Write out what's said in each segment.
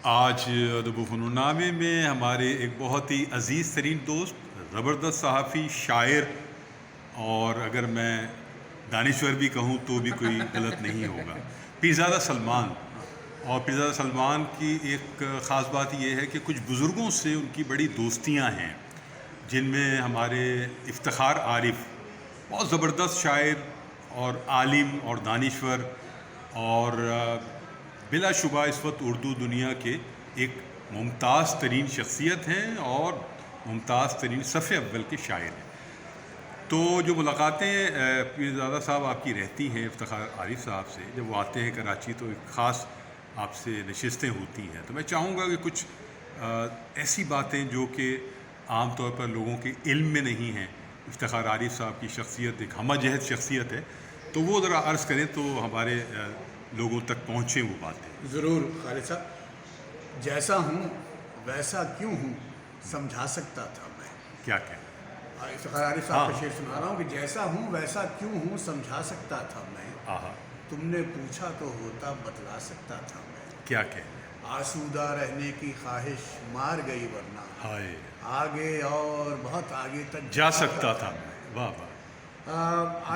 آج ادب و فنون نامے میں ہمارے ایک بہت ہی عزیز ترین دوست، زبردست صحافی، شاعر، اور اگر میں دانشور بھی کہوں تو بھی کوئی غلط نہیں ہوگا، پیرزادہ سلمان۔ اور پیرزادہ سلمان کی ایک خاص بات یہ ہے کہ کچھ بزرگوں سے ان کی بڑی دوستیاں ہیں، جن میں ہمارے افتخار عارف بہت زبردست شاعر اور عالم اور دانشور، اور بلا شبہ اس وقت اردو دنیا کے ایک ممتاز ترین شخصیت ہیں اور ممتاز ترین صف اول کے شاعر ہیں۔ تو جو ملاقاتیں پیرزادہ صاحب آپ کی رہتی ہیں افتخار عارف صاحب سے، جب وہ آتے ہیں کراچی تو ایک خاص آپ سے نشستیں ہوتی ہیں، تو میں چاہوں گا کہ کچھ ایسی باتیں جو کہ عام طور پر لوگوں کے علم میں نہیں ہیں، افتخار عارف صاحب کی شخصیت ایک ہمہ جہت شخصیت ہے، تو وہ ذرا عرض کریں تو ہمارے لوگوں تک پہنچیں وہ باتیں۔ ضرور خالد صاحب، جیسا ہوں ویسا کیوں ہوں سمجھا سکتا تھا میں۔ کیا کہیں؟ افتخار عارف صاحب کا شعر سنا رہا ہوں کہ جیسا ہوں ویسا کیوں ہوں سمجھا سکتا تھا میں، تم نے پوچھا تو ہوتا بتلا سکتا تھا میں۔ کیا کہیں؟ آسودہ رہنے کی خواہش مار گئی ورنہ ہائے آگے اور بہت آگے تک جا سکتا تھا میں۔ واہ واہ،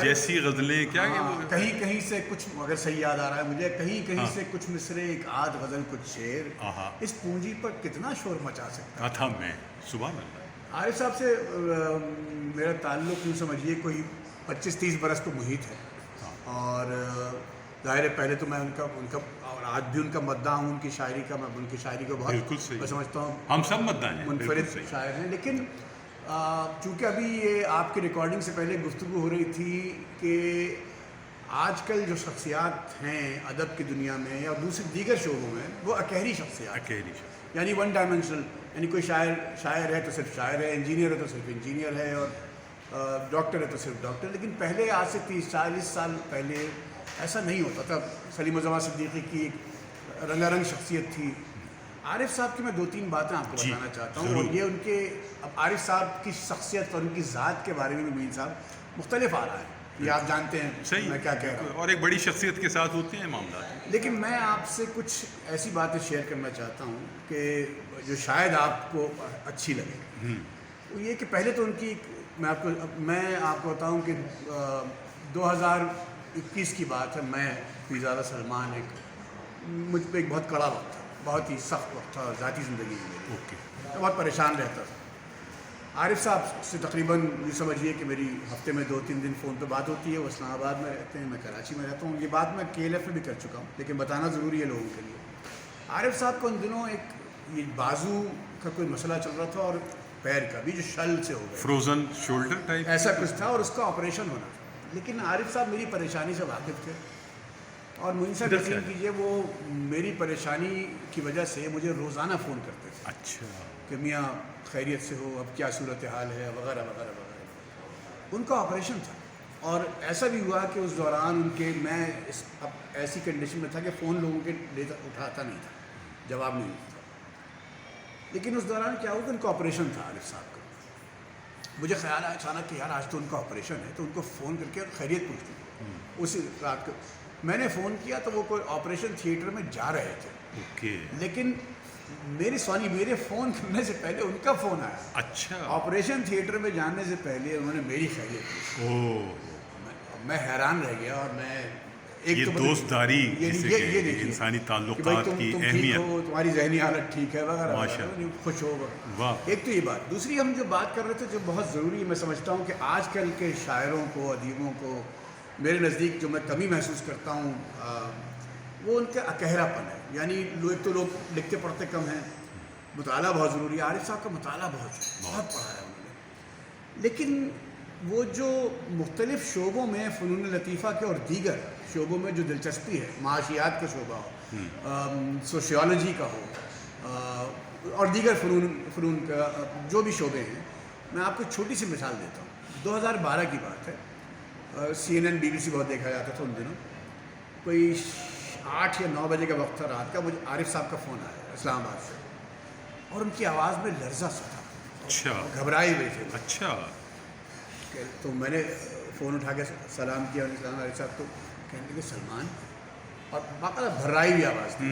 جیسی غزلیں کیا کہ وہ کہیں کہیں سے کچھ، اگر صحیح یاد آ رہا ہے مجھے، کہیں کہیں سے کچھ مصرے، ایک آدھ غزل، کچھ شعر، اس پونجی پر کتنا شور مچا سکتا تھا میں۔ سبحان اللہ۔ عارف صاحب سے میرا تعلق یوں سمجھیے کوئی 25-30 برس تو محیط ہے، اور ظاہر ہے پہلے تو میں ان کا اور آج بھی ان کا مداح ہوں، ان کی شاعری کا، میں ان کی شاعری کو بہت بالکل صحیح، میں سمجھتا ہوں ہم سب مداح ہیں، منفرد شاعر ہیں۔ لیکن چونکہ ابھی یہ آپ کی ریکارڈنگ سے پہلے گفتگو ہو رہی تھی کہ آج کل جو شخصیات ہیں ادب کی دنیا میں یا دوسرے دیگر شعبوں میں، وہ اکہری شخصیات، یعنی ون ڈائمینشنل، یعنی کوئی شاعر ہے تو صرف شاعر ہے، انجینئر ہے تو صرف انجینئر ہے، اور ڈاکٹر ہے تو صرف ڈاکٹر۔ لیکن پہلے آج سے 30-40 سال پہلے ایسا نہیں ہوتا تھا۔ سلیم الزمان صدیقی کی ایک رنگا رنگ شخصیت تھی۔ عارف صاحب کی میں 2-3 باتیں آپ کو بتانا چاہتا ہوں، اور یہ ان کے، اب عارف صاحب کی شخصیت اور ان کی ذات کے بارے میں معین صاحب مختلف آ رہا ہے، یہ آپ جانتے ہیں میں کیا کہہ رہا ہوں، اور ایک بڑی شخصیت کے ساتھ ہوتے ہیں معاملات۔ لیکن میں آپ سے کچھ ایسی باتیں شیئر کرنا چاہتا ہوں کہ جو شاید آپ کو اچھی لگے۔ وہ یہ کہ پہلے تو ان کی، میں آپ کو بتاؤں کہ 2021 کی بات ہے، میں پیرزادہ سلمان، مجھ پہ ایک بہت کڑا وقت تھا، بہت ہی سخت وقت تھا ذاتی زندگی میں، میں بہت پریشان رہتا تھا۔ عارف صاحب سے تقریباً یہ سمجھیے کہ میری ہفتے میں 2-3 دن فون پہ بات ہوتی ہے، وہ اسلام آباد میں رہتے ہیں، میں کراچی میں رہتا ہوں۔ یہ بات میں KLF میں بھی کر چکا ہوں، لیکن بتانا ضروری ہے لوگوں کے لیے۔ عارف صاحب کو ان دنوں ایک یہ بازو کا کوئی مسئلہ چل رہا تھا، اور پیر کا بھی، جو شل سے ہو گیا، فروزن شولڈر ٹائپ ایسا کچھ تھا، اور اس کا آپریشن ہونا تھا۔ لیکن عارف صاحب میری پریشانی سے واقف تھے، اور معین صاحب یقین کیجیے وہ میری پریشانی کی وجہ سے مجھے روزانہ فون کرتے تھے، اچھا، کہ میاں خیریت سے ہو، اب کیا صورتحال ہے، وغیرہ وغیرہ وغیرہ۔ ان کا آپریشن تھا، اور ایسا بھی ہوا کہ اس دوران ان کے، میں اب ایسی کنڈیشن میں تھا کہ فون لوگوں کے اٹھاتا نہیں تھا، جواب نہیں دیتا تھا۔ لیکن اس دوران کیا ہوا کہ ان کا آپریشن تھا عارف صاحب کا۔ مجھے خیال آیا اچانک کہ یار آج تو ان کا آپریشن ہے، تو ان کو فون کر کے خیریت پوچھتی ہوں۔ اسی رات کو میں نے فون کیا تو وہ کوئی آپریشن تھیٹر میں جا رہے تھے، لیکن میرے فون کرنے سے پہلے ان کا فون آیا۔ اچھا، آپریشن تھیٹر میں جانے سے پہلے انہوں نے میری خیریت پوچھی۔ میں حیران رہ گیا، اور میں ایک تو دوست داری، یہ انسانی تعلقات کی اہمیت، تمہاری ذہنی حالت ٹھیک ہے وغیرہ، خوش ہو۔ ایک تو یہ بات، دوسری ہم جو بات کر رہے تھے جو بہت ضروری ہے، میں سمجھتا ہوں کہ آج کل کے شاعروں کو، ادیبوں کو، میرے نزدیک جو میں کمی محسوس کرتا ہوں وہ ان کا اکہرا پن ہے۔ یعنی ایک تو لوگ لکھتے پڑھتے کم ہیں، مطالعہ بہت ضروری ہے۔ عارف صاحب کا مطالعہ بہت پڑھا ہے انہوں نے، لیکن وہ جو مختلف شعبوں میں، فنون لطیفہ کے اور دیگر شعبوں میں جو دلچسپی ہے، معاشیات کا شعبہ ہو، سوشیالوجی کا ہو، اور دیگر فنون کا جو بھی شعبے ہیں، میں آپ کو چھوٹی سی مثال دیتا ہوں۔ 2012 کی بات ہے، CNN BBC بہت دیکھا جاتا تھا ان دنوں، کوئی 8 یا 9 بجے کا وقت تھا رات کا، مجھے عارف صاحب کا فون آیا اسلام آباد سے، اور ان کی آواز میں لرزہ سا تھا، اچھا، گھبرائے ہوئے تھے۔ اچھا، تو میں نے فون اٹھا کے سلام کیا اسلام علیہ صاحب، تو کہنے لگے سلمان، اور باقاعدہ بھرائی ہوئی آواز تھی،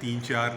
3-4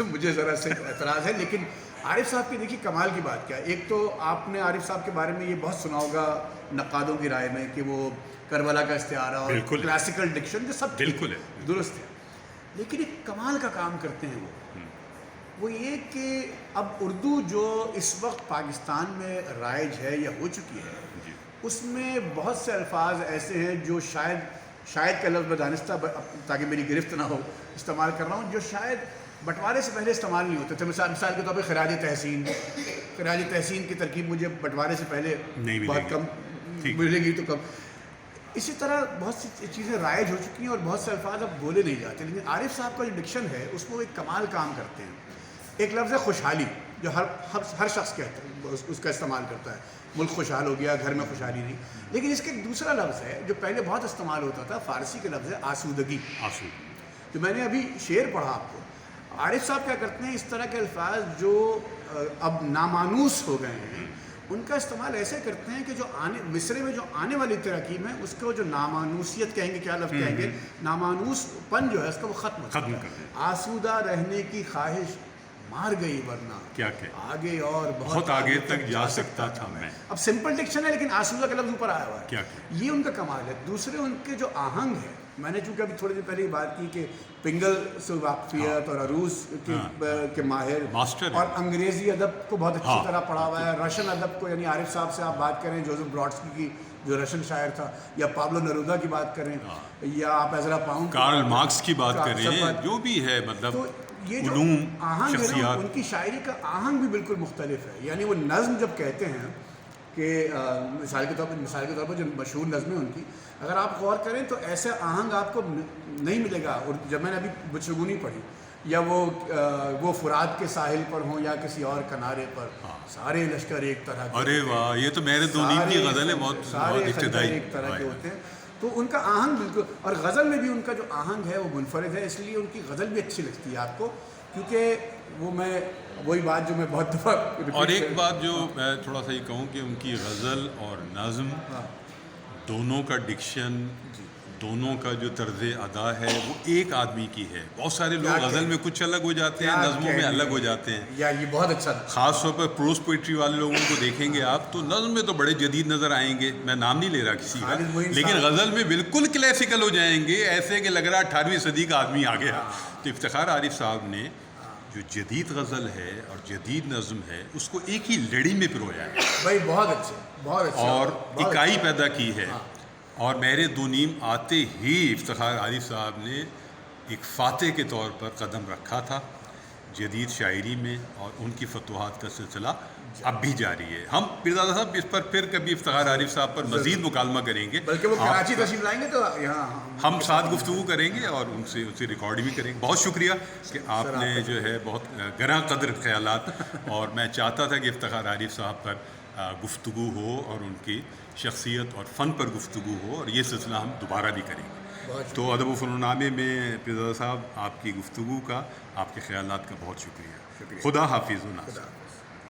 مجھے ذرا سے اعتراض ہے. لیکن عارف صاحب کی دیکھیے کمال کی بات کیا ہے. ایک تو آپ نے عارف صاحب کے بارے میں یہ بہت سنا ہوگا نقادوں کی رائے میں کہ وہ کربلا کا استعارہ اور کلاسیکل ڈکشن جو سب بالکل ہے درست ہے. لیکن ایک کمال کا کام کرتے ہیں وہ یہ کہ اب اردو جو اس وقت پاکستان میں رائج ہے یا ہو چکی ہے, اس میں بہت سے الفاظ ایسے ہیں جو شاید کا لفظ بدانستہ تاکہ میری گرفت نہ ہو استعمال کر رہا ہوں, جو شاید بٹوارے سے پہلے استعمال نہیں ہوتے تھے. مثال کے طور پہ خراج تحسین کی ترکیب مجھے بٹوارے سے پہلے بہت کم ملے گی تو کم. اسی طرح بہت سی چیزیں رائج ہو چکی ہیں اور بہت سے الفاظ اب بولے نہیں جاتے. لیکن عارف صاحب کا جو ڈکشن ہے اس میں وہ ایک کمال کام کرتے ہیں. ایک لفظ ہے خوشحالی, جو ہر شخص کہتا ہے, اس کا استعمال کرتا ہے. ملک خوشحال ہو گیا, گھر میں خوشحالی نہیں. لیکن اس کے ایک دوسرا لفظ ہے جو پہلے بہت استعمال ہوتا تھا, فارسی کا لفظ ہے آسودگی. جو میں نے ابھی شعر پڑھا آپ کو, عارف صاحب کیا کرتے ہیں, اس طرح کے الفاظ جو اب نامانوس ہو گئے ہیں ان کا استعمال ایسے کرتے ہیں کہ جو مصرے میں جو آنے والی تراکیب ہیں اس کو جو نامانوسیت کہیں گے, کیا لفظ کہیں گے, نامانوس پن جو ہے اس کا وہ ختم کر دیں. آسودہ رہنے کی خواہش مار گئی ورنہ کیا آگے اور بہت آگے تک جا سکتا تھا میں. اب سمپل ڈکشن ہے لیکن آسودہ کا لفظ اوپر آیا ہوا ہے. کیا یہ ان کا کمال ہے. دوسرے ان کے جو آہنگ ہے, میں نے چونکہ ابھی تھوڑی دیر پہلے ہی بات کی کہ پنگل سے واقفیت اور عروض کے ماہر اور انگریزی ادب کو بہت اچھی طرح پڑھا ہوا ہے. رشن ادب کو, یعنی عارف صاحب سے آپ بات کریں, جوزف براڈسکی کی جو رشن شاعر تھا, یا پابلو نرودا کی بات کریں, یا آپ ایزرا پاؤنڈ, کارل مارکس کی بات کریں, جو بھی ہے مطلب یہ جو آہنگ ہے ان کی شاعری کا آہنگ بھی بالکل مختلف ہے. یعنی وہ نظم جب کہتے ہیں کہ مثال کے طور پر جو مشہور نظمیں ان کی, اگر آپ غور کریں تو ایسا آہنگ آپ کو نہیں ملے گا. اور جب میں نے ابھی بچگونی پڑھی, یا وہ فرات کے ساحل پر ہوں یا کسی اور کنارے پر, سارے لشکر ایک طرح کے, ارے واہ, یہ تو میرے دو نیم کی غزل ہے, بہت ابتدائی ایک طرح کے ہوتے ہیں. تو ان کا آہنگ بالکل, اور غزل میں بھی ان کا جو آہنگ ہے وہ منفرد ہے. اس لیے ان کی غزل بھی اچھی لگتی ہے آپ کو, کیونکہ وہی بات جو میں بہت دفعہ, اور ایک بات جو میں تھوڑا سا یہ کہوں کہ ان کی غزل اور نظم دونوں کا ڈکشن, دونوں کا جو طرز ادا ہے وہ ایک آدمی کی ہے. بہت سارے لوگ غزل میں کچھ الگ ہو جاتے ہیں, نظموں میں الگ ہو جاتے ہیں. یہ بہت اچھا, خاص طور پر پروز پوئٹری والے لوگوں کو دیکھیں گے آپ تو نظم میں تو بڑے جدید نظر آئیں گے, میں نام نہیں لے رہا کسی کا, لیکن غزل میں بالکل کلاسیکل ہو جائیں گے, ایسے کہ لگ رہا 18ویں صدی کا آدمی آ گیا. تو افتخار عارف صاحب نے جو جدید غزل ہے اور جدید نظم ہے اس کو ایک ہی لڑی میں پرویا ہے بھائی, بہت اچھا اور اکائی پیدا کی ہے. اور میرے دو نیم آتے ہی افتخار عارف صاحب نے ایک فاتح کے طور پر قدم رکھا تھا جدید شاعری میں, اور ان کی فتوحات کا سلسلہ اب بھی جاری ہے. ہم پیرزادہ صاحب اس پر پھر کبھی افتخار عارف صاحب پر مزید مکالمہ کریں گے, بلکہ وہ کراچی تشریف لائیں گے تو یہاں ہم ساتھ گفتگو کریں گے اور ان سے ریکارڈ بھی کریں گے. بہت شکریہ کہ آپ نے جو ہے بہت گراں قدر خیالات, اور میں چاہتا تھا کہ افتخار عارف صاحب پر گفتگو ہو اور ان کی شخصیت اور فن پر گفتگو ہو, اور یہ سلسلہ ہم دوبارہ بھی کریں گے. تو ادب و فنون نامے میں پیرزادہ صاحب آپ کی گفتگو کا, آپ کے خیالات کا بہت شکریہ. خدا حافظ.